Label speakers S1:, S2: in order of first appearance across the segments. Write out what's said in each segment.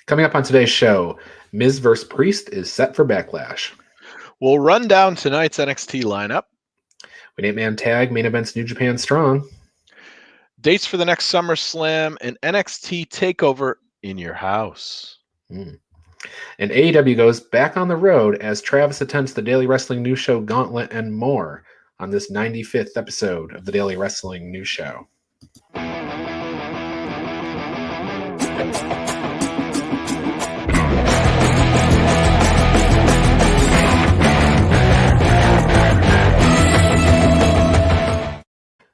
S1: Coming up on today's show, Miz vs. Priest is set for Backlash.
S2: We'll run down tonight's NXT lineup.
S1: With 8-man tag, main events New Japan Strong.
S2: Dates for the next SummerSlam and NXT TakeOver in your house.
S1: And AEW goes back on the road as Travis attends the Daily Wrestling News Show Gauntlet and more on this 95th episode of the Daily Wrestling News Show.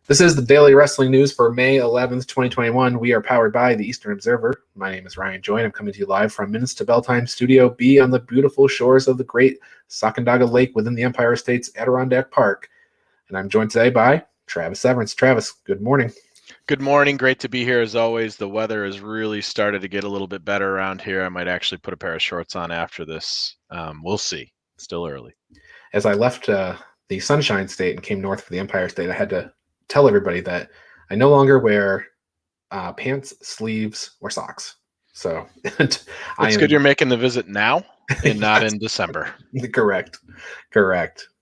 S1: This is the Daily Wrestling News for May 11th, 2021. We are powered by the Eastern Observer. My name is Ryan Joy, and I'm coming to you live from Minutes to Bell Time Studio B on the beautiful shores of the great Sacandaga Lake within the Empire State's Adirondack Park. And I'm joined today by Travis Severance. Travis, good morning.
S2: Good morning. Great to be here as always. The weather has really started to get a little bit better around here. I might actually put a pair of shorts on after this. We'll see. It's still early.
S1: As I left the Sunshine State and came north for the Empire State, I had to tell everybody that I no longer wear pants, sleeves, or socks. So
S2: it's good you're making the visit now and not in December.
S1: Correct.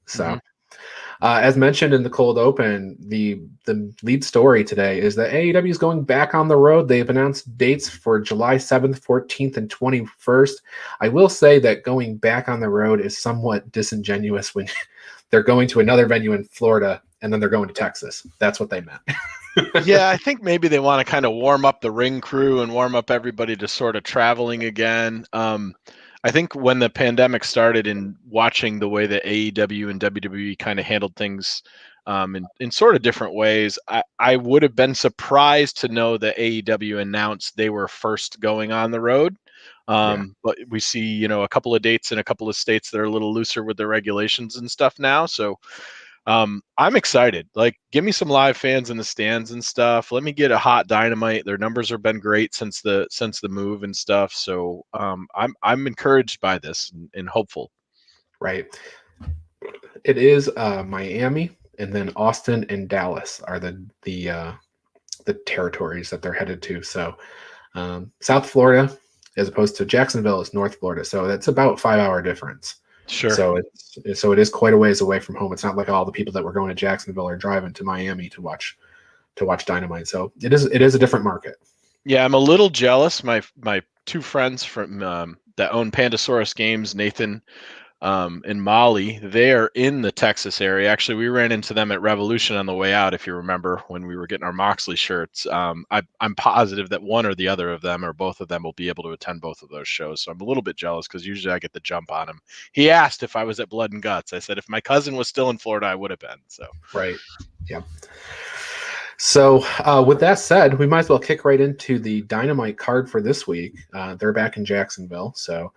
S1: So as mentioned in the cold open, the lead story today is that AEW is going back on the road. They've announced dates for July 7th, 14th, and 21st. I will say that going back on the road is somewhat disingenuous when they're going to another venue in Florida and then they're going to Texas. That's what they meant.
S2: Yeah, I think maybe they want to kind of warm up the ring crew and warm up everybody to sort of traveling again. I think when the pandemic started and watching the way that AEW and WWE kind of handled things in sort of different ways, I would have been surprised to know that AEW announced they were first going on the road. But we see, a couple of dates in a couple of states that are a little looser with their regulations and stuff now. So I'm excited. Like, give me some live fans in the stands and stuff. Let me get a hot Dynamite. Their numbers have been great since the move and stuff. So I'm encouraged by this and hopeful.
S1: Right. It is Miami, and then Austin and Dallas are the territories that they're headed to. So South Florida, as opposed to Jacksonville, is North Florida. So that's about a 5-hour difference.
S2: Sure.
S1: So it is quite a ways away from home. It's not like all the people that were going to Jacksonville are driving to Miami to watch Dynamite. So it is a different market.
S2: Yeah, I'm a little jealous. My two friends from that own Pandasaurus Games, Nathan and Molly, they are in the Texas area. Actually, we ran into them at Revolution on the way out, if you remember, when we were getting our Moxley shirts. I'm positive that one or the other of them or both of them will be able to attend both of those shows. So I'm a little bit jealous because usually I get the jump on him. He asked if I was at Blood and Guts. I said if my cousin was still in Florida, I would have been. So
S1: right, yeah. So with that said, we might as well kick right into the Dynamite card for this week. They're back in Jacksonville, so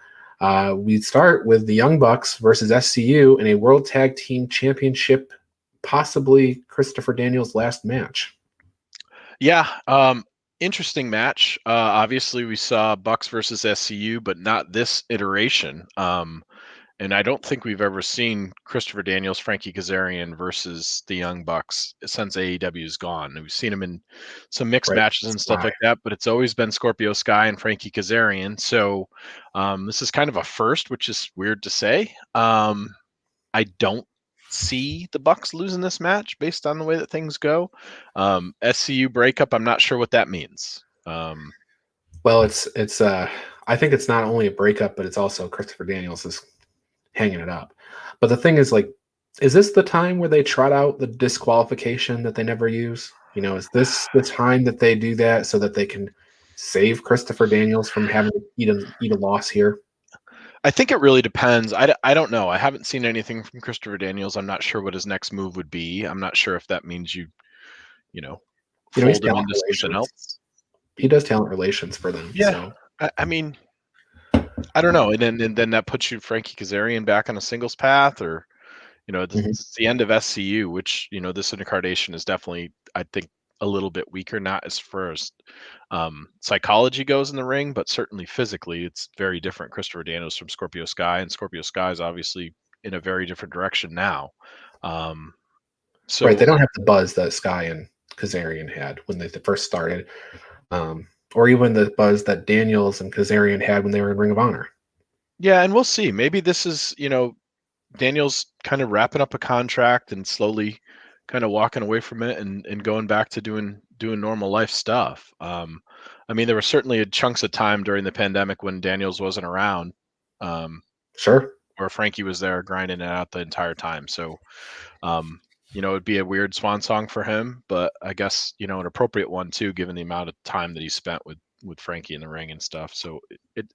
S1: we start with the Young Bucks versus SCU in a World Tag Team Championship, possibly Christopher Daniels' last match.
S2: Yeah, interesting match. Obviously, we saw Bucks versus SCU, but not this iteration. And I don't think we've ever seen Christopher Daniels, Frankie Kazarian versus the Young Bucks since AEW is gone. And we've seen him in some mixed matches and stuff like that, but it's always been Scorpio Sky and Frankie Kazarian. So this is kind of a first, which is weird to say. I don't see the Bucks losing this match based on the way that things go. SCU breakup, I'm not sure what that means.
S1: Well, it's I think it's not only a breakup, but it's also Christopher Daniels is hanging it up. But the thing is, like, is this the time where they trot out the disqualification that they never use? Is this the time that they do that so that they can save Christopher Daniels from having to eat a loss here?
S2: I think it really depends. I don't know. I haven't seen anything from Christopher Daniels. I'm not sure what his next move would be. I'm not sure if that means you fold him into something else.
S1: He does talent relations for them.
S2: Yeah.
S1: So.
S2: I mean, I don't know. And then that puts you Frankie Kazarian back on a singles path, or it's the end of SCU, which this incarnation is definitely, I think, a little bit weaker, not as far as psychology goes in the ring, but certainly physically, it's very different. Christopher Daniels from Scorpio Sky, and Scorpio Sky is obviously in a very different direction now. So
S1: right, they don't have the buzz that Sky and Kazarian had when they first started. or even the buzz that Daniels and Kazarian had when they were in Ring of Honor.
S2: Yeah, and we'll see. Maybe this is, Daniel's kind of wrapping up a contract and slowly kind of walking away from it and going back to doing normal life stuff. I mean, there were certainly chunks of time during the pandemic when Daniels wasn't around,
S1: Sure.
S2: where Frankie was there grinding it out the entire time. So, it'd be a weird swan song for him, but I guess, an appropriate one too, given the amount of time that he spent with Frankie in the ring and stuff. So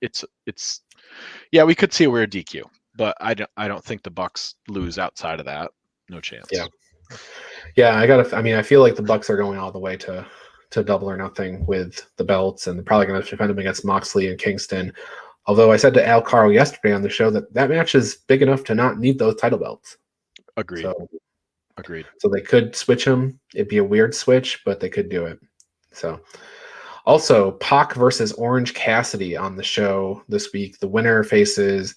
S2: it's yeah, we could see a weird DQ, but I don't think the Bucks lose outside of that. No chance.
S1: Yeah, I feel like the Bucks are going all the way to Double or Nothing with the belts, and they're probably going to defend them against Moxley and Kingston. Although I said to Al Carl yesterday on the show that match is big enough to not need those title belts.
S2: Agreed.
S1: Agreed. So they could switch them. It'd be a weird switch, but they could do it. So also Pac versus Orange Cassidy on the show this week. The winner faces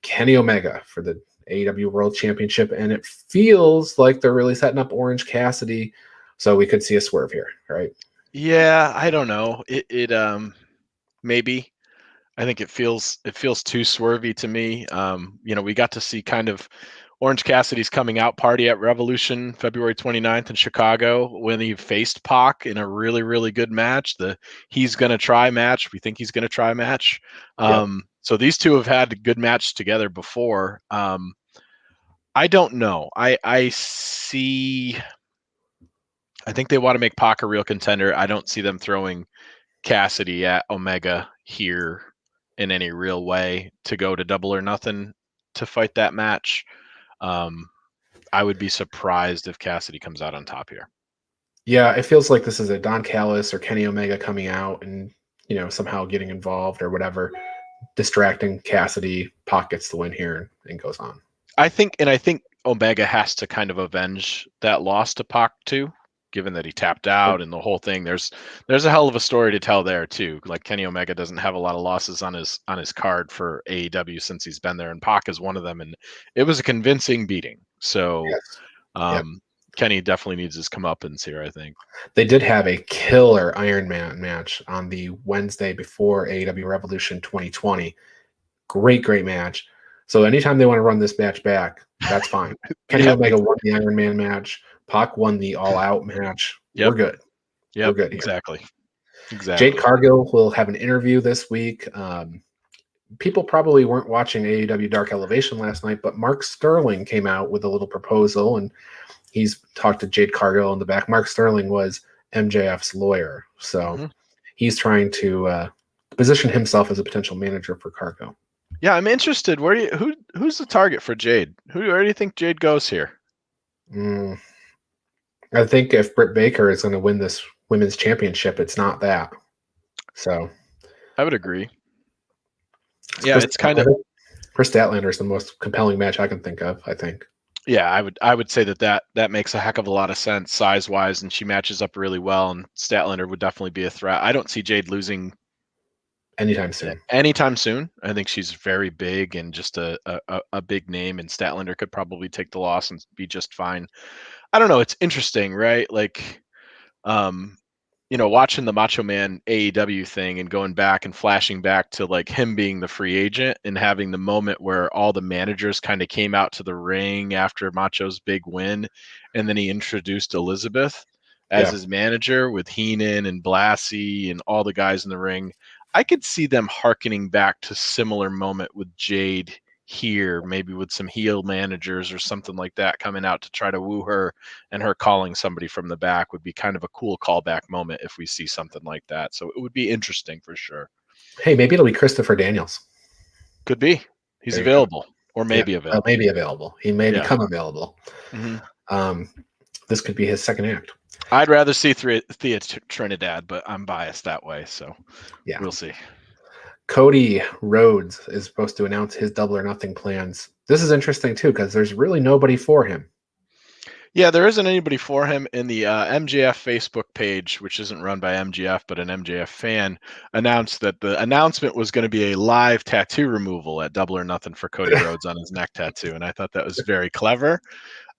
S1: Kenny Omega for the AEW World Championship, and it feels like they're really setting up Orange Cassidy, so we could see a swerve here, right?
S2: Yeah, I don't know. It maybe. I think it feels too swervy to me. We got to see kind of Orange Cassidy's coming out party at Revolution February 29th in Chicago when he faced Pac in a really, really good match. The he's gonna try match. We think he's gonna try match. So these two have had a good match together before. I don't know. I think they want to make Pac a real contender. I don't see them throwing Cassidy at Omega here in any real way to go to Double or Nothing to fight that match. I would be surprised if Cassidy comes out on top here.
S1: Yeah, it feels like this is a Don Callis or Kenny Omega coming out and somehow getting involved or whatever, distracting Cassidy. Pac gets the win here and goes on.
S2: I think Omega has to kind of avenge that loss to Pac too, given that he tapped out and the whole thing. There's a hell of a story to tell there too. Like Kenny Omega doesn't have a lot of losses on his card for AEW since he's been there, and Pac is one of them, and it was a convincing beating. So
S1: yes.
S2: Kenny definitely needs his comeuppance here, I think.
S1: They did have a killer Iron Man match on the Wednesday before AEW Revolution 2020. Great match. So anytime they want to run this match back, that's fine. Kenny Omega won the Iron Man match. Pac won the All Out match. We're good.
S2: Yeah,
S1: we're good.
S2: Exactly.
S1: Jade Cargill will have an interview this week. People probably weren't watching AEW Dark Elevation last night, but Mark Sterling came out with a little proposal, and he's talked to Jade Cargill in the back. Mark Sterling was MJF's lawyer, so he's trying to position himself as a potential manager for Cargill.
S2: Yeah, I'm interested. Who's the target for Jade? Where do you think Jade goes here?
S1: I think if Britt Baker is going to win this women's championship, it's not that. So
S2: I would agree. Yeah, it's kind of
S1: Chris Statlander is the most compelling match I can think of, I think.
S2: Yeah, I would say that makes a heck of a lot of sense size-wise, and she matches up really well, and Statlander would definitely be a threat. I don't see Jade losing
S1: anytime soon.
S2: I think she's very big and just a big name, and Statlander could probably take the loss and be just fine. I don't know. It's interesting, right? Like, watching the Macho Man AEW thing and going back and flashing back to like him being the free agent and having the moment where all the managers kind of came out to the ring after Macho's big win, and then he introduced Elizabeth as his manager with Heenan and Blassie and all the guys in the ring. I could see them hearkening back to similar moment with Jade here, maybe with some heel managers or something like that coming out to try to woo her, and her calling somebody from the back would be kind of a cool callback moment if we see something like that. So it would be interesting for sure.
S1: Hey, maybe it'll be Christopher Daniels.
S2: Could be. He's available, or maybe available.
S1: Maybe available. He may become available. This could be his second act.
S2: I'd rather see Thea Trinidad, but I'm biased that way, so we'll see.
S1: Cody Rhodes is supposed to announce his Double or Nothing plans. This is interesting too, because there's really nobody for him.
S2: Yeah, there isn't anybody for him. In the MJF Facebook page, which isn't run by MJF, but an MJF fan, announced that the announcement was going to be a live tattoo removal at Double or Nothing for Cody Rhodes on his neck tattoo, and I thought that was very clever.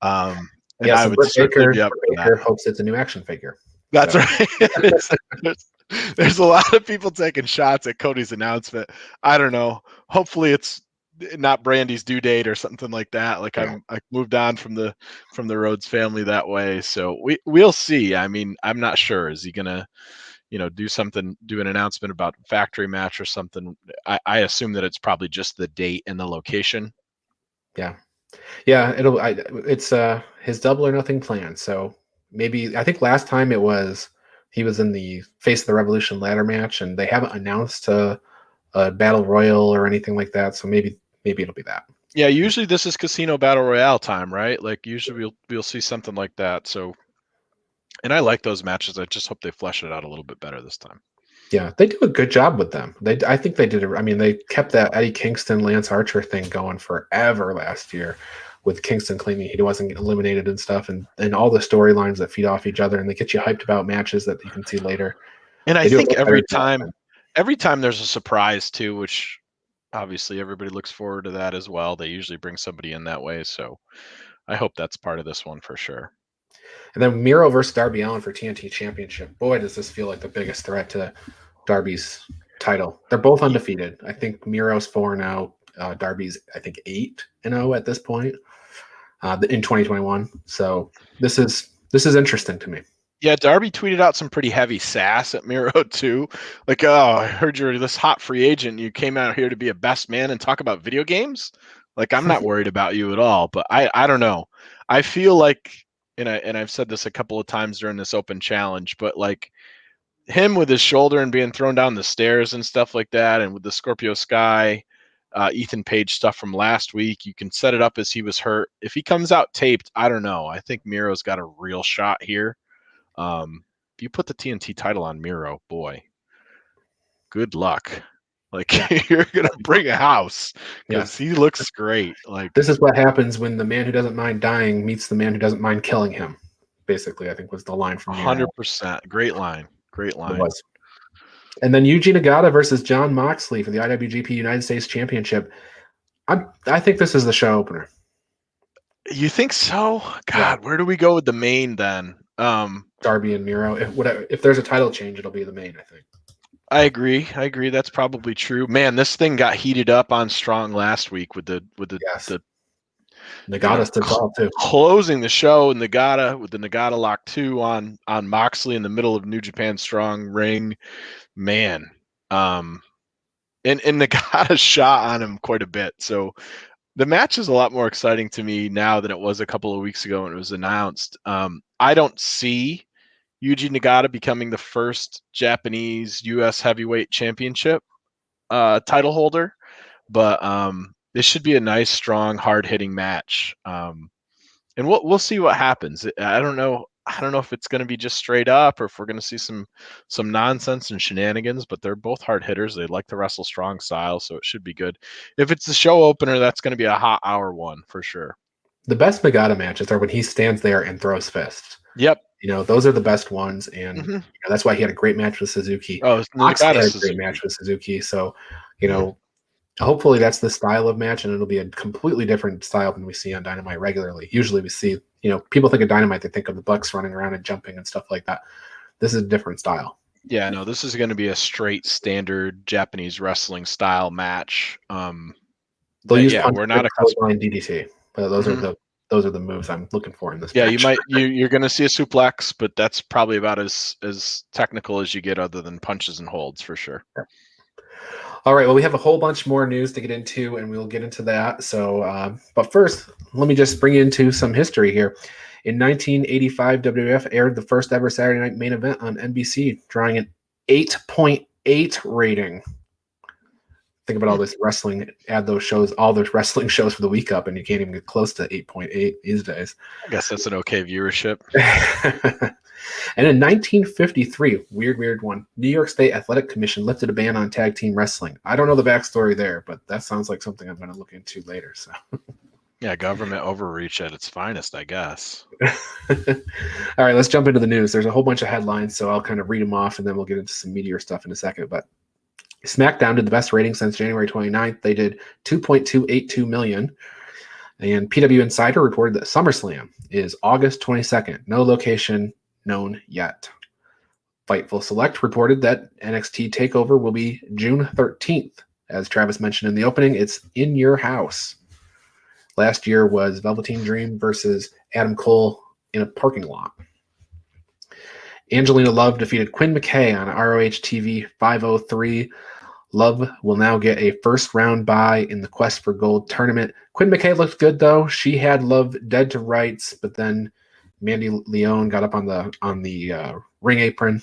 S2: And I would certainly be up for that.
S1: Hopes it's a new action figure.
S2: That's
S1: So,
S2: right. There's a lot of people taking shots at Cody's announcement. I don't know. Hopefully it's not Brandy's due date or something like that. Like
S1: yeah.
S2: I moved on from the Rhodes family that way. So we'll see. I mean, I'm not sure. Is he gonna, do an announcement about factory match or something? I assume that it's probably just the date and the location.
S1: Yeah. It's his Double or Nothing plan. So maybe I think last time he was in the Face of the Revolution ladder match, and they haven't announced a battle royal or anything like that. So maybe it'll be that.
S2: Yeah, usually this is Casino Battle Royale time, right? Like usually we'll see something like that. So, and I like those matches. I just hope they flesh it out a little bit better this time.
S1: Yeah, they do a good job with them. I think they did. I mean, they kept that Eddie Kingston Lance Archer thing going forever last year, with Kingston claiming he wasn't getting eliminated and stuff, and all the storylines that feed off each other, and they get you hyped about matches that you can see later.
S2: And I
S1: They do a
S2: think
S1: better job.
S2: every time there's a surprise too, which obviously everybody looks forward to that as well. They usually bring somebody in that way. So I hope that's part of this one for sure.
S1: And then Miro versus Darby Allin for TNT Championship. Boy, does this feel like the biggest threat to Darby's title. They're both undefeated. I think Miro's 4-0. Darby's, I think, 8-0 at this point in 2021. So this is interesting to me.
S2: Yeah, Darby tweeted out some pretty heavy sass at Miro too. Like, oh, I heard you're this hot free agent. You came out here to be a best man and talk about video games. Like, I'm not worried about you at all. But I don't know. I feel like, and I've said this a couple of times during this open challenge, but like him with his shoulder and being thrown down the stairs and stuff like that, and with the Scorpio Sky, Ethan Page stuff from last week, you can set it up as he was hurt. If he comes out taped, I don't know. I think Miro's got a real shot here. If you put the TNT title on Miro, boy, good luck. Like you're gonna bring a house because he looks great. Like
S1: this is what happens when the man who doesn't mind dying meets the man who doesn't mind killing him. Basically, I think was the line from
S2: 100%. Great line. Great line.
S1: It was. And then Yuji Nagata versus Jon Moxley for the IWGP United States Championship. I think this is the show opener.
S2: You think so? God, yeah. Where do we go with the main then?
S1: Darby and Miro. If there's a title change, it'll be the main, I think.
S2: I agree. That's probably true. Man, this thing got heated up on Strong last week with the
S1: Nagata stood tall too.
S2: Closing the show, and Nagata with the Nagata Lock 2 on Moxley in the middle of New Japan Strong ring. Man. And Nagata shot on him quite a bit. So the match is a lot more exciting to me now than it was a couple of weeks ago when it was announced. I don't see Yuji Nagata becoming the first Japanese U.S. Heavyweight Championship title holder, but this should be a nice, strong, hard-hitting match. And we'll see what happens. I don't know if it's going to be just straight up or if we're going to see some nonsense and shenanigans, but they're both hard hitters. They like to wrestle strong style, so it should be good. If it's the show opener, that's going to be a hot hour one for sure.
S1: The best Nagata matches are when he stands there and throws fists.
S2: Yep.
S1: Those are the best ones, and that's why he had a great match with Suzuki.
S2: Oh,
S1: Moxley had a great match with Suzuki, so hopefully that's the style of match, and it'll be a completely different style than we see on Dynamite regularly. Usually we see, people think of Dynamite, they think of the Bucks running around and jumping and stuff like that. This is a different style.
S2: Yeah, no, this is going to be a straight standard Japanese wrestling style match.
S1: They'll use we're not a clothesline DDT, but those are the moves I'm looking for in this match.
S2: You're going to see a suplex, but that's probably about as technical as you get other than punches and holds for sure.
S1: Yeah. All right, well, we have a whole bunch more news to get into, and we'll get into that. So, but first, let me just bring you into some history here. In 1985, WWF aired the first ever Saturday night main event on NBC, drawing an 8.8 rating. Think about all this wrestling, add those shows, all those wrestling shows for the week up, and you can't even get close to 8.8 these days.
S2: I guess that's an okay viewership.
S1: And in 1953, weird one, New York State Athletic Commission lifted a ban on tag team wrestling. I don't know the backstory there, but that sounds like something I'm going to look into later. So,
S2: yeah, government overreach at its finest, I guess.
S1: All right, let's jump into the news. There's a whole bunch of headlines, so I'll kind of read them off, and then we'll get into some meatier stuff in a second. But SmackDown did the best rating since January 29th. They did 2.282 million. And PW Insider reported that SummerSlam is August 22nd. No location known yet. Fightful Select reported that NXT TakeOver will be June 13th. As Travis mentioned in the opening, it's in your house. Last year was Velveteen Dream versus Adam Cole in a parking lot. Angelina Love defeated Quinn McKay on ROH TV 503. Love will now get a first round bye in the Quest for Gold tournament. Quinn McKay looked good though. She had Love dead to rights, but then Mandy Leone got up on the ring apron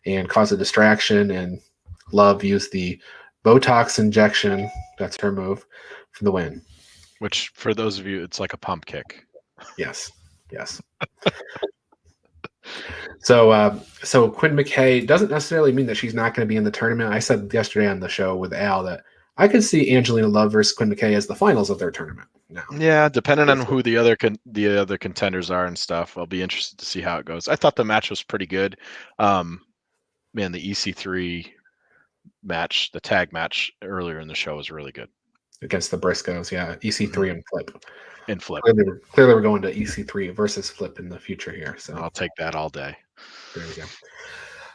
S1: and caused a distraction, and Love used the Botox injection, that's her move, for the win.
S2: Which, for those of you, it's like a pump kick.
S1: Yes. So Quinn McKay doesn't necessarily mean that she's not going to be in the tournament. I said yesterday on the show with Al that I could see Angelina Love versus Quinn McKay as the finals of their tournament now.
S2: Yeah, depending on who the other contenders are and stuff, I'll be interested to see how it goes. I thought the match was pretty good. Man, the EC3 match, the tag match earlier in the show was really good.
S1: Against the Briscoes, yeah. EC3 and Flip.
S2: And Flip.
S1: Clearly we're going to EC3 versus Flip in the future here. So
S2: I'll take that all day.
S1: There we go.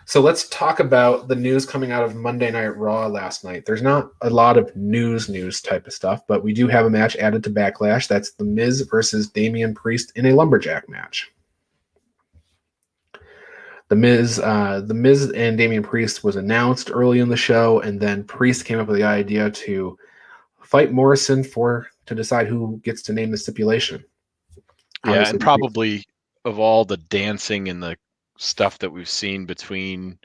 S1: So let's talk about the news coming out of Monday Night Raw last night. There's not a lot of news type of stuff, but we do have a match added to Backlash. That's The Miz versus Damian Priest in a lumberjack match. The Miz and Damian Priest was announced early in the show, and then Priest came up with the idea to fight Morrison to decide who gets to name the stipulation.
S2: Yeah, obviously, and probably of all the dancing and the stuff that we've seen between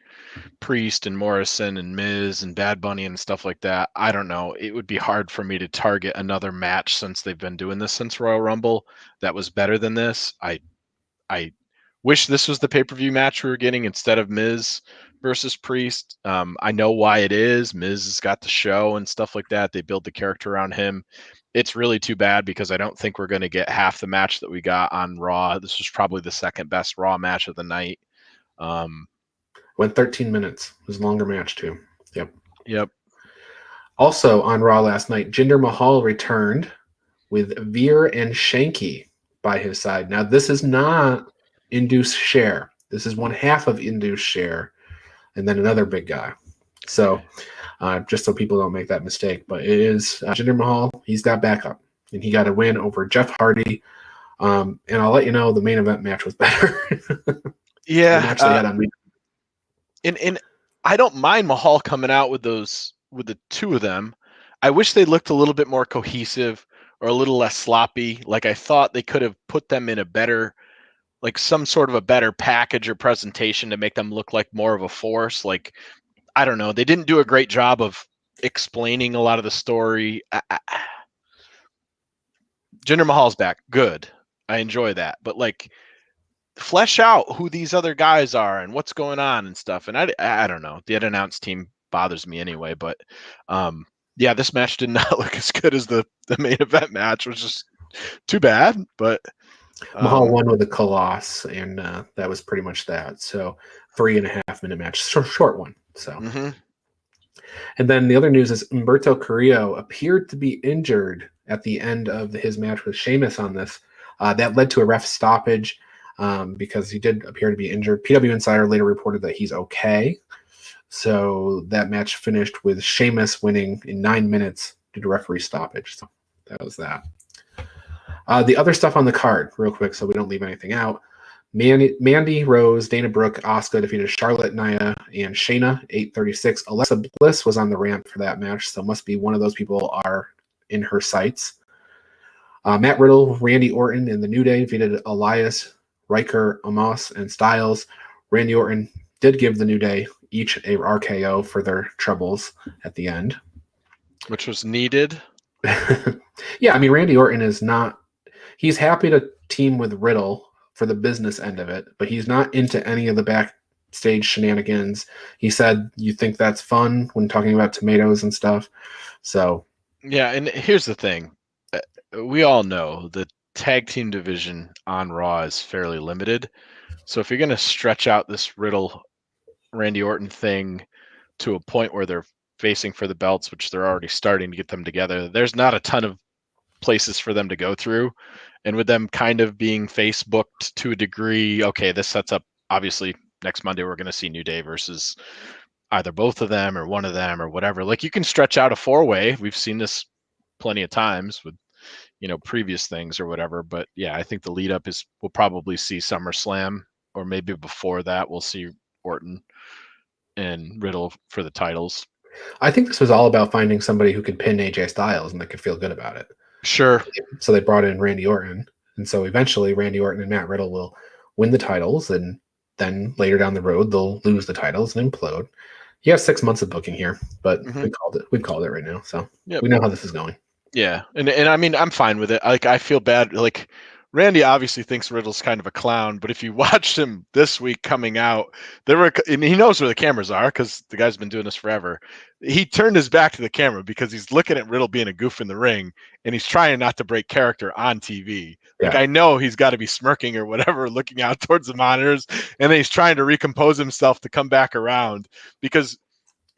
S2: Priest and Morrison and Miz and Bad Bunny and stuff like that, I don't know. It would be hard for me to target another match since they've been doing this since Royal Rumble that was better than this. I wish this was the pay-per-view match we were getting instead of Miz versus Priest. I know why it is. Miz has got the show and stuff like that. They build the character around him. It's really too bad because I don't think we're going to get half the match that we got on Raw. This was probably the second best Raw match of the night.
S1: Went 13 minutes. It was a longer match too.
S2: Yep.
S1: Also on Raw last night, Jinder Mahal returned with Veer and Shanky by his side. Now this is not Induce Share. This is one half of Induce Share, and then another big guy. So just so people don't make that mistake, but it is Jinder Mahal. He's got backup, and he got a win over Jeff Hardy. And I'll let you know the main event match was better.
S2: Yeah. And I don't mind Mahal coming out with the two of them. I wish they looked a little bit more cohesive or a little less sloppy. Like I thought they could have put them in a better, like some sort of a better package or presentation to make them look like more of a force. Like, I don't know. They didn't do a great job of explaining a lot of the story. Jinder Mahal's back. Good. I enjoy that. But like, flesh out who these other guys are and what's going on and stuff. And I don't know. The unannounced team bothers me anyway. But yeah, this match did not look as good as the main event match, which is too bad. But
S1: Mahal won with a Colossus, and that was pretty much that. So 3.5 minute match, short one. So, And then the other news is Humberto Carrillo appeared to be injured at the end of his match with Sheamus on this. That led to a ref stoppage because he did appear to be injured. PW Insider later reported that he's okay. So that match finished with Sheamus winning in 9 minutes due to referee stoppage. So that was that. The other stuff on the card, real quick, so we don't leave anything out. Mandy Rose, Dana Brooke, Asuka defeated Charlotte, Nia, and Shayna, 8:36. Alexa Bliss was on the ramp for that match, so must be one of those people are in her sights. Matt Riddle, Randy Orton, and the New Day defeated Elias, Riker, Amos, and Styles. Randy Orton did give the New Day each a RKO for their troubles at the end.
S2: Which was needed.
S1: Yeah, I mean, Randy Orton is not... He's happy to team with Riddle for the business end of it, but he's not into any of the backstage shenanigans. He said you think that's fun when talking about tomatoes and stuff. So
S2: yeah, and here's the thing. We all know the tag team division on Raw is fairly limited. So if you're going to stretch out this Riddle Randy Orton thing to a point where they're facing for the belts, which they're already starting to get them together, there's not a ton of places for them to go through. And with them kind of being Facebooked to a degree, okay, this sets up obviously next Monday we're going to see New Day versus either both of them or one of them or whatever. Like, you can stretch out a 4-way. We've seen this plenty of times with, previous things or whatever. But yeah, I think the lead up is we'll probably see SummerSlam, or maybe before that we'll see Orton and Riddle for the titles.
S1: I think this was all about finding somebody who could pin AJ Styles and they could feel good about it.
S2: Sure.
S1: So they brought in Randy Orton. And so eventually Randy Orton and Matt Riddle will win the titles, and then later down the road they'll lose the titles and implode. You have 6 months of booking here, but we've called it right now. So we know how this is going.
S2: Yeah. And I mean, I'm fine with it. Like, I feel bad. Like, Randy obviously thinks Riddle's kind of a clown, but if you watched him this week coming out, and he knows where the cameras are because the guy's been doing this forever. He turned his back to the camera because he's looking at Riddle being a goof in the ring, and he's trying not to break character on TV. Like, I know he's got to be smirking or whatever, looking out towards the monitors, and then he's trying to recompose himself to come back around because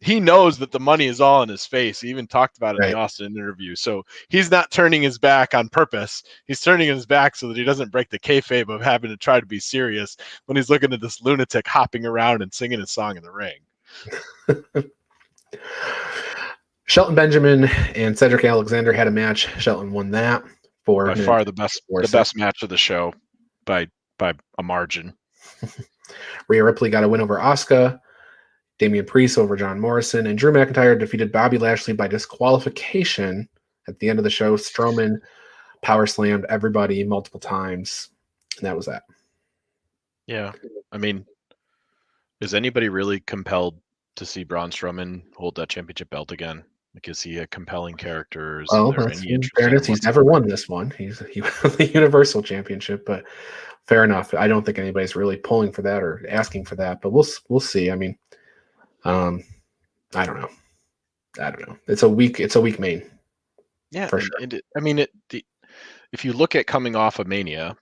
S2: he knows that the money is all in his face. He even talked about it in the Austin interview. So he's not turning his back on purpose. He's turning his back so that he doesn't break the kayfabe of having to try to be serious when he's looking at this lunatic hopping around and singing his song in the ring.
S1: Shelton Benjamin and Cedric Alexander had a match. Shelton won that
S2: by far the best match of the show by a margin.
S1: Rhea Ripley got a win over Asuka. Damian Priest over John Morrison, and Drew McIntyre defeated Bobby Lashley by disqualification at the end of the show. Strowman power slammed everybody multiple times, and that was that.
S2: Yeah. I mean, is anybody really compelled to see Braun Strowman hold that championship belt again? Like, is he a compelling character?
S1: In fairness, he's never won this one. He won the Universal Championship, but fair enough. I don't think anybody's really pulling for that or asking for that, but we'll see. I mean, I don't know. It's a weak main.
S2: Yeah,
S1: for sure.
S2: If you look at coming off of Mania,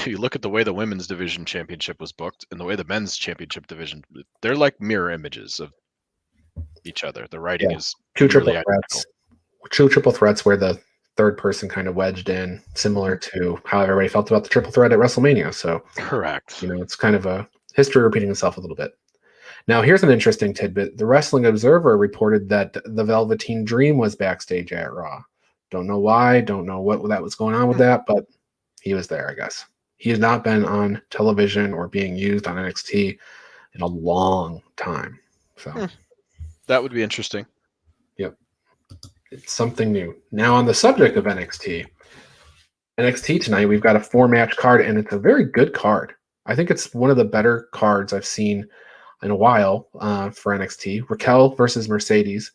S2: you look at the way the women's division championship was booked and the way the men's championship division, they're like mirror images of each other. The writing is
S1: two triple threats where the third person kind of wedged in, similar to how everybody felt about the triple threat at WrestleMania. So
S2: correct.
S1: It's kind of a history repeating itself a little bit. Now, here's an interesting tidbit. The Wrestling Observer reported that the Velveteen Dream was backstage at Raw. Don't know why, don't know what that was going on with that, but he was there, I guess. He has not been on television or being used on NXT in a long time. So
S2: that would be interesting.
S1: Yep. It's something new. Now, on the subject of NXT tonight, we've got a 4-match card, and it's a very good card. I think it's one of the better cards I've seen in a while for NXT. Raquel versus Mercedes,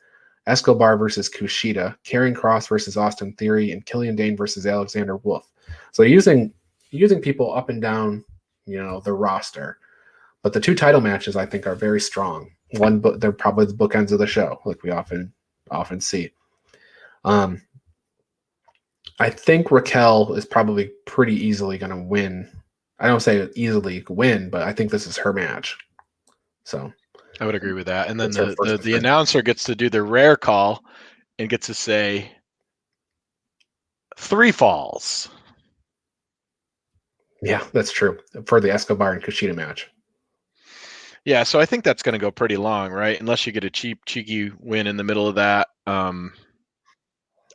S1: Escobar versus Kushida, Karrion Kross versus Austin Theory, and Killian Dane versus Alexander Wolf. So using people up and down, the roster. But the 2 title matches I think are very strong. They're probably the bookends of the show, like we often see. I think Raquel is probably pretty easily going to win. I don't say easily win, but I think this is her match. So
S2: I would agree with that. And then the announcer gets to do the rare call and gets to say 3 falls.
S1: Yeah, that's true for the Escobar and Kushida match.
S2: Yeah, so I think that's going to go pretty long, right? Unless you get a cheeky win in the middle of that. I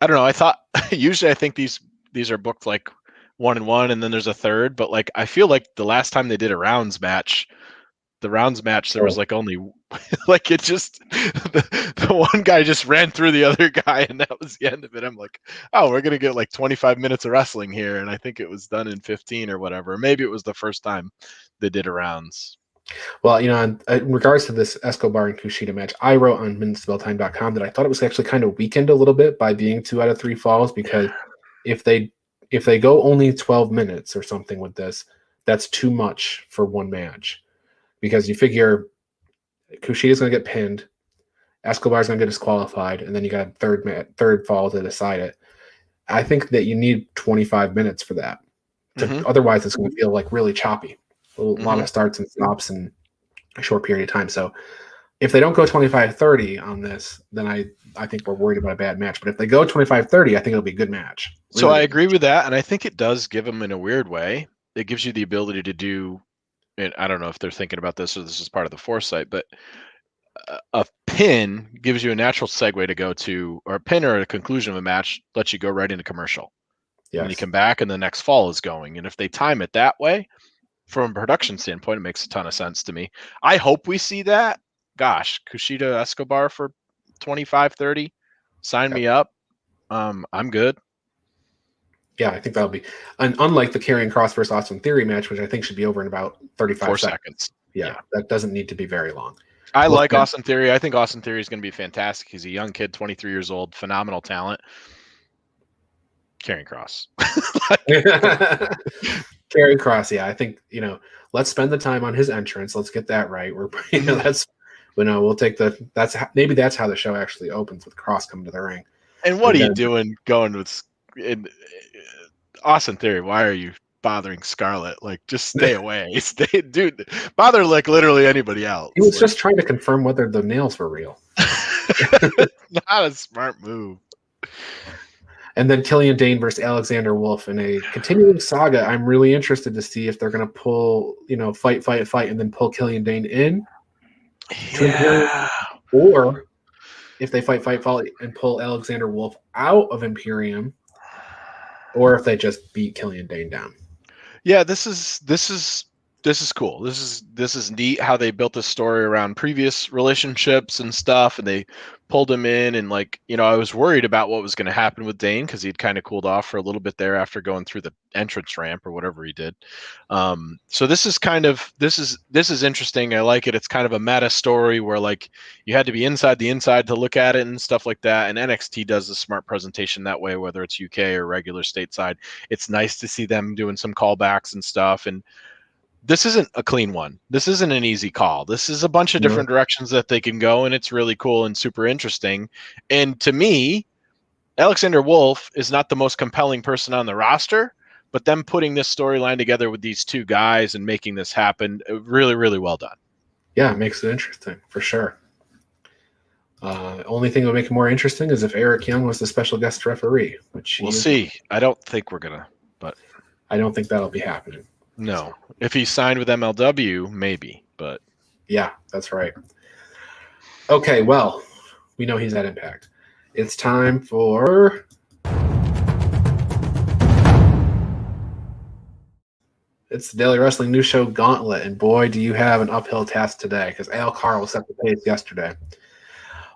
S2: don't know. I thought usually I think these are booked like 1 and 1, and then there's a third. But like I feel like the last time they did a rounds match, there was like only like it just the one guy just ran through the other guy, and that was the end of it. I'm like, oh, we're gonna get like 25 minutes of wrestling here, and I think it was done in 15 or whatever. Maybe it was the first time they did a rounds.
S1: Well, in regards to this Escobar and Kushida match, I wrote on minutesbelltime.com that I thought it was actually kind of weakened a little bit by being 2 out of 3 falls, because if they go only 12 minutes or something with this, that's too much for one match. Because you figure Kushida's going to get pinned, Escobar's going to get disqualified, and then you got a third fall to decide it. I think that you need 25 minutes for that. Otherwise, it's going to feel like really choppy. A lot of starts and stops in a short period of time. So if they don't go 25-30 on this, then I think we're worried about a bad match. But if they go 25-30, I think it'll be a good match.
S2: So I agree with that, and I think it does give them, in a weird way, it gives you the ability to do and I don't know if they're thinking about this or this is part of the foresight, but a pin gives you a natural segue to go to, or a pin or a conclusion of a match lets you go right into commercial. And then you
S1: Yes.
S2: come back and the next fall is going. And if they time it that way, from a production standpoint, it makes a ton of sense to me. I hope we see that. Gosh, Kushida Escobar for 25, 30. Sign me up. I'm good.
S1: Yeah, I think that'll be, and unlike the Karrion Kross versus Austin Theory match, which I think should be over in about 35
S2: 4
S1: seconds.
S2: seconds.
S1: Yeah, that doesn't need to be very long.
S2: I like Austin Theory. I think Austin Theory is going to be fantastic. He's a young kid, 23 years old, phenomenal talent. Karrion Kross.
S1: Karrion Kross, yeah, I think, let's spend the time on his entrance. Let's get that right. We'll take maybe that's how the show actually opens, with Kross coming to the ring.
S2: And what are you doing going with Austin Theory? Why are you bothering Scarlett? Like, just stay away. Dude, bother like literally anybody else.
S1: He was just trying to confirm whether the nails were real.
S2: Not a smart move.
S1: And then Killian Dane versus Alexander Wolf in a continuing saga. I'm really interested to see if they're going to pull, fight, and then pull Killian Dane in.
S2: Yeah.
S1: Or if they fight, and pull Alexander Wolf out of Imperium, or if they just beat Killian Dane down.
S2: Yeah, this is cool. This is neat how they built this story around previous relationships and stuff, and they pulled him in. And I was worried about what was going to happen with Dane because he'd kind of cooled off for a little bit there after going through the entrance ramp or whatever he did. So this is interesting. I like it. It's kind of a meta story where you had to be inside the inside to look at it and stuff like that. And NXT does a smart presentation that way, whether it's UK or regular stateside. It's nice to see them doing some callbacks and stuff. And this isn't a clean one. This isn't an easy call. This is a bunch of different directions that they can go, and it's really cool and super interesting. And to me, Alexander Wolf is not the most compelling person on the roster, but them putting this storyline together with these two guys and making this happen, really, really well done.
S1: Yeah, it makes it interesting, for sure. Only thing that would make it more interesting is if Eric Young was the special guest referee, which
S2: we'll see. I don't think we're going to, but
S1: I don't think that'll be happening.
S2: No. If he signed with MLW, maybe, but
S1: yeah, that's right. Okay, well, we know he's at Impact. It's time for it's the Daily Wrestling News Show Gauntlet, and boy, do you have an uphill task today, because Al Carl set the pace yesterday.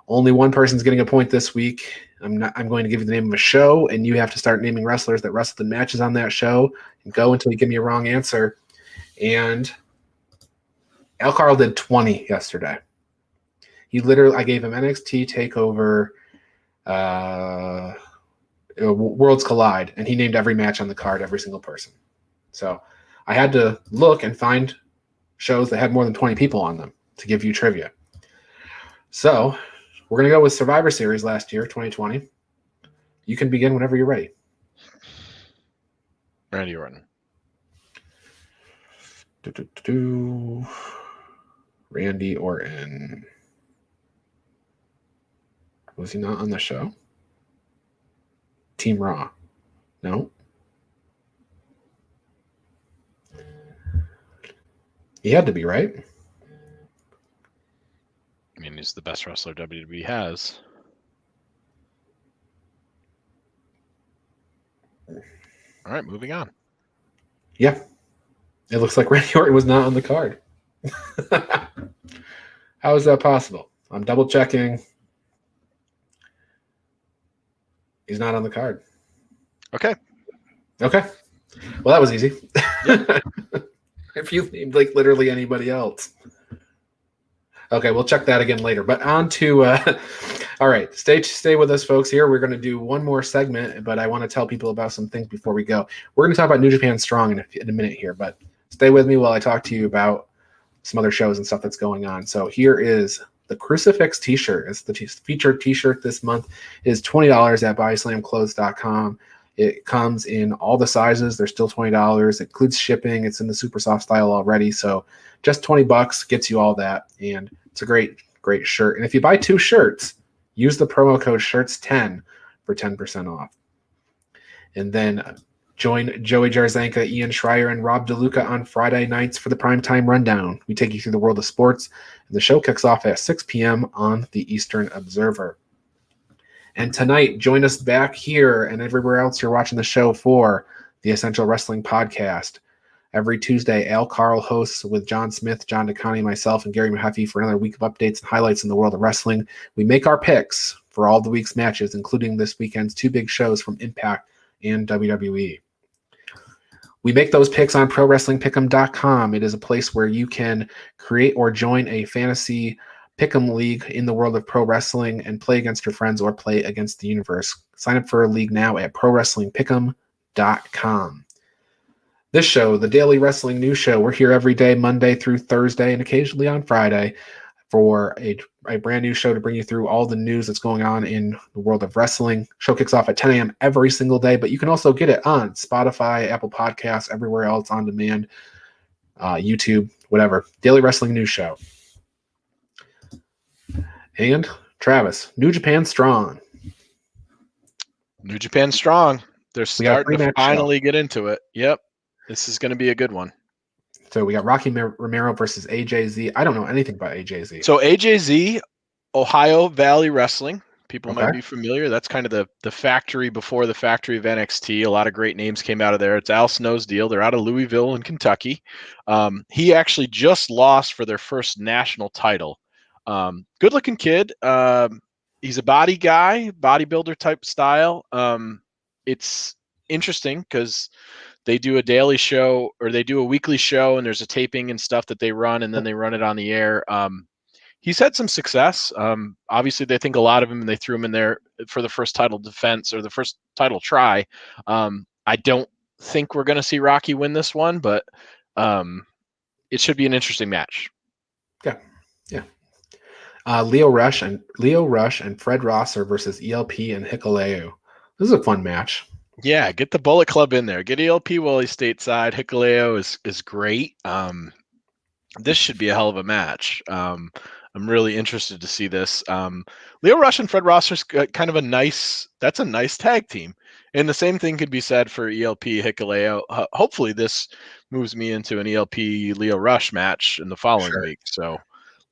S1: Only one person's getting a point this week. I'm going to give you the name of a show, and you have to start naming wrestlers that wrestled in matches on that show, and go until you give me a wrong answer. And Al Carl did 20 yesterday. I gave him NXT TakeOver, Worlds Collide, and he named every match on the card, every single person. So I had to look and find shows that had more than 20 people on them to give you trivia. So we're going to go with Survivor Series last year, 2020. You can begin whenever you're ready.
S2: Randy Orton.
S1: Randy Orton. Was he not on the show? Team Raw. No. He had to be, right?
S2: I mean, he's the best wrestler WWE has. All right, moving on.
S1: Yeah. It looks like Randy Orton was not on the card. How is that possible? I'm double checking. He's not on the card.
S2: Okay.
S1: Well, that was easy. Yep. If you named literally anybody else. Okay, we'll check that again later. But on to all right, stay with us, folks. Here we're going to do one more segment, but I want to tell people about some things before we go. We're going to talk about New Japan Strong in a minute here, but stay with me while I talk to you about some other shows and stuff that's going on. So here is the Crucifix t-shirt. It's the featured t-shirt this month. It is $20 at bodyslamclothes.com. It comes in all the sizes. They're still $20. It includes shipping. It's in the super soft style already. So just $20 gets you all that. And it's a great shirt. And if you buy 2 shirts, use the promo code SHIRTS10 for 10% off. And then Join Joey Jarzanka, Ian Schreier, and Rob DeLuca on Friday nights for the Primetime Rundown. We take you through the world of sports, and the show kicks off at 6 p.m. on the Eastern Observer. And tonight, join us back here and everywhere else you're watching the show for the Essential Wrestling Podcast. Every Tuesday, Al Carl hosts with John Smith, John DeConnie, myself, and Gary Mahaffey for another week of updates and highlights in the world of wrestling. We make our picks for all the week's matches, including this weekend's two big shows from Impact and WWE. We make those picks on ProWrestlingPick'em.com. It is a place where you can create or join a fantasy pick'em league in the world of pro wrestling and play against your friends or play against the universe. Sign up for a league now at ProWrestlingPick'em.com. This show, the Daily Wrestling News Show, we're here every day, Monday through Thursday, and occasionally on Friday for a brand new show to bring you through all the news that's going on in the world of wrestling. Show kicks off at 10 a.m. every single day, but you can also get it on Spotify, Apple Podcasts, everywhere else on demand, YouTube, whatever. Daily Wrestling News Show. And Travis, New Japan Strong.
S2: New Japan Strong. They're starting to finally
S1: show.
S2: Get into it. Yep. This is going to be a good one.
S1: So we got Rocky Romero versus AJZ. I don't know anything about AJZ.
S2: So AJZ, Ohio Valley Wrestling. People might be familiar. That's kind of the factory before the factory of NXT. A lot of great names came out of there. It's Al Snow's deal. They're out of Louisville in Kentucky. He actually just lost for their first national title. Good-looking kid. He's a body guy, bodybuilder type style. It's interesting because they do a daily show or they do a weekly show and there's a taping and stuff that they run and then they run it on the air. He's had some success. Obviously, they think a lot of him and they threw him in there for the first title defense or the first title try. I don't think we're going to see Rocky win this one, but it should be an interesting match.
S1: Yeah. Leo Rush and Fred Rosser versus ELP and Hikuleo. This is a fun match.
S2: Yeah, get the Bullet Club in there. Get ELP while he's stateside. Hikuleo is great. This should be a hell of a match. I'm really interested to see this. Leo Rush and Fred Rosser's kind of a nice tag team. And the same thing could be said for ELP Hikuleo. Hopefully this moves me into an ELP Leo Rush match in the following week. So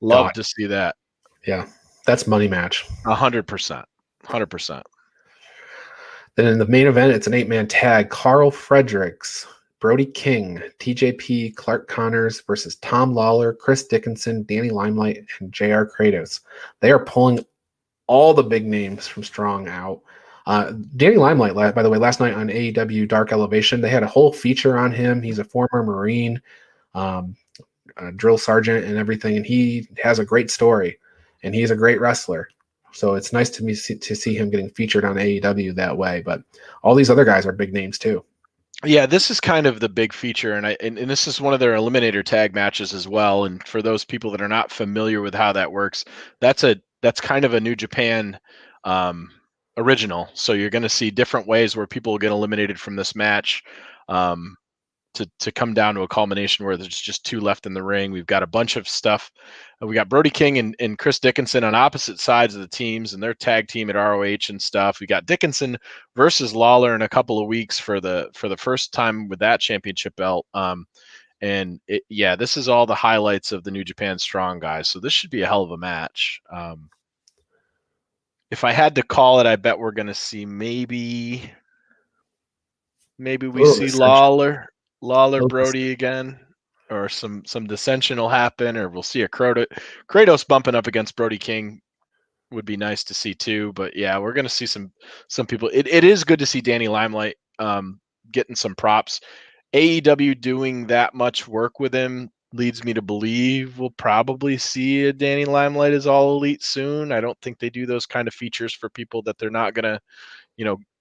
S2: love to see that.
S1: Yeah, that's money match.
S2: 100%. 100%.
S1: Then in the main event, it's an 8-man tag. Carl Fredericks, Brody King, TJP, Clark Connors versus Tom Lawler, Chris Dickinson, Danny Limelight, and JR Kratos. They are pulling all the big names from Strong out. Danny Limelight, by the way, last night on AEW Dark Elevation, they had a whole feature on him. He's a former Marine, drill sergeant and everything, and he has a great story, and he's a great wrestler. So it's nice to see him getting featured on AEW that way. But all these other guys are big names too.
S2: Yeah, this is kind of the big feature, and this is one of their eliminator tag matches as well. And for those people that are not familiar with how that works, that's kind of a New Japan original. So you're going to see different ways where people will get eliminated from this match to come down to a culmination where there's just two left in the ring. We've got a bunch of stuff. We got Brody King and Chris Dickinson on opposite sides of the teams, and their tag team at ROH and stuff. We got Dickinson versus Lawler in a couple of weeks for the first time with that championship belt. This is all the highlights of the New Japan Strong guys. So this should be a hell of a match. If I had to call it, I bet we're going to see maybe we see Lawler Brody again, or some dissension will happen, or we'll see a Kratos bumping up against Brody King. Would be nice to see too. But yeah, we're going to see some people. It is good to see Danny Limelight getting some props. AEW doing that much work with him leads me to believe we'll probably see a Danny Limelight as All Elite soon. I don't think they do those kind of features for people that they're not going to,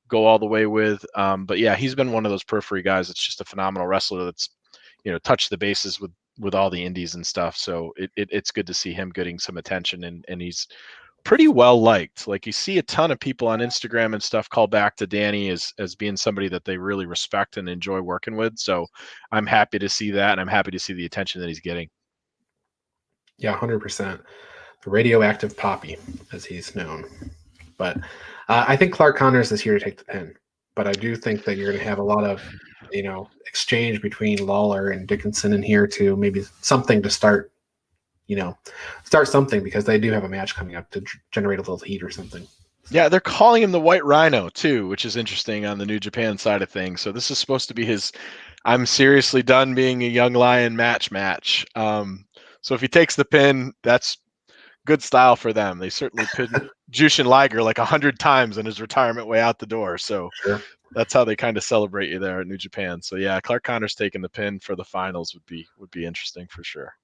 S2: go all the way with. But yeah, he's been one of those periphery guys. It's just a phenomenal wrestler that's, touched the bases with all the indies and stuff. So it's good to see him getting some attention, and he's pretty well liked. Like, you see a ton of people on Instagram and stuff call back to Danny as being somebody that they really respect and enjoy working with. So I'm happy to see that, and I'm happy to see the attention that he's getting.
S1: Yeah, 100%. The radioactive Poppy, as he's known. But I think Clark Connors is here to take the pin. but I do think that you're going to have a lot of, exchange between Lawler and Dickinson in here to maybe something to start something, because they do have a match coming up to generate a little heat or something.
S2: Yeah, they're calling him the White Rhino too, which is interesting on the New Japan side of things. So this is supposed to be his "I'm seriously done being a young lion" match. So if he takes the pin, that's good style for them. They certainly pinned Jushin Liger like 100 times on his retirement way out the door. So
S1: Sure.
S2: that's how they kind of celebrate you there at New Japan. So yeah, Clark Connors taking the pin for the finals would be interesting for sure.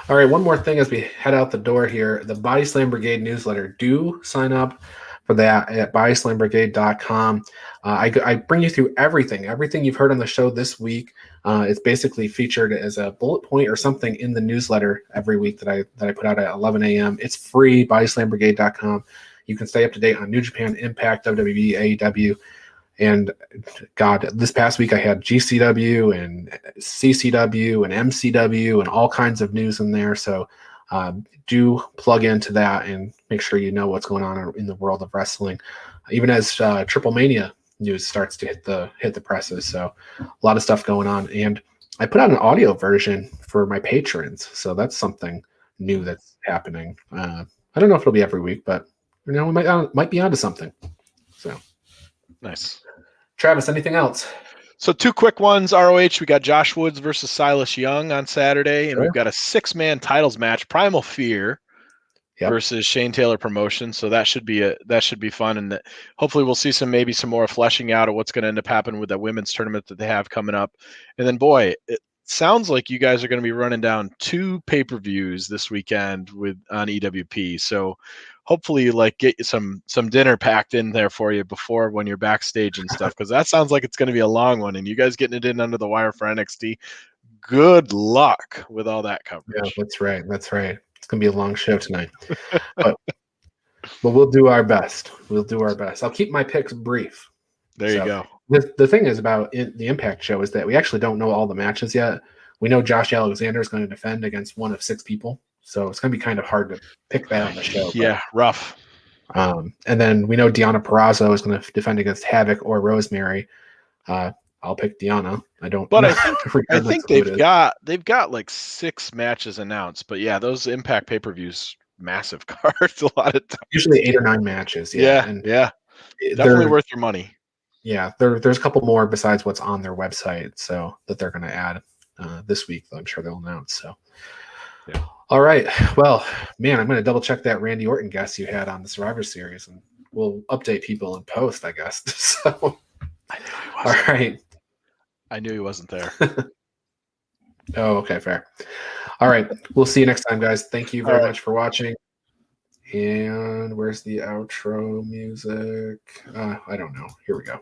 S1: All right, one more thing as we head out the door here. The Body Slam Brigade newsletter. Do sign up for that at bodyslambrigade.com. I bring you through everything you've heard on the show this week. It's basically featured as a bullet point or something in the newsletter every week that I put out at 11 a.m. It's free, bodyslambrigade.com. You can stay up to date on New Japan, Impact, WWE, AEW. And God, this past week I had GCW and CCW and MCW and all kinds of news in there. So do plug into that and make sure you know what's going on in the world of wrestling, even as Triple Mania news starts to hit the presses. So a lot of stuff going on. And I put out an audio version for my patrons. So that's something new that's happening. I don't know if it'll be every week, but we might be onto something. So
S2: nice.
S1: Travis, anything else?
S2: So 2 quick ones. ROH, we got Josh Woods versus Silas Young on Saturday, and
S1: Sure.
S2: we've got a 6-man titles match, Primal Fear versus Shane Taylor Promotion. So that should be fun, and hopefully we'll see maybe some more fleshing out of what's going to end up happening with that women's tournament that they have coming up. And then, boy, it sounds like you guys are going to be running down 2 pay-per-views this weekend on EWP. So hopefully get some dinner packed in there for you before when you're backstage and stuff, because that sounds like it's going to be a long one, and you guys getting it in under the wire for NXT. Good luck with all that coverage.
S1: Yeah, that's right. It's going to be a long show tonight, but we'll do our best. I'll keep my picks brief.
S2: There you go.
S1: The thing is about the Impact show is that we actually don't know all the matches yet. We know Josh Alexander is going to defend against one of 6 people. So it's going to be kind of hard to pick that on the show.
S2: Yeah, rough.
S1: And then we know Deonna Purrazzo is going to defend against Havoc or Rosemary. I'll pick Deonna.
S2: But I think they've got like 6 matches announced. But yeah, those Impact pay-per-views, massive cards a lot of times.
S1: Usually 8 or 9 matches.
S2: Yeah. Definitely worth your money.
S1: Yeah, there's a couple more besides what's on their website, so that they're going to add this week. I'm sure they'll announce. So.
S2: Yeah.
S1: All right. Well, man, I'm going to double check that Randy Orton guest you had on the Survivor Series, and we'll update people in post, I guess. So,
S2: I knew he wasn't.
S1: All right.
S2: I knew he wasn't there.
S1: Oh, okay, fair. All right. We'll see you next time, guys. Thank you very much for watching. And where's the outro music? I don't know. Here we go.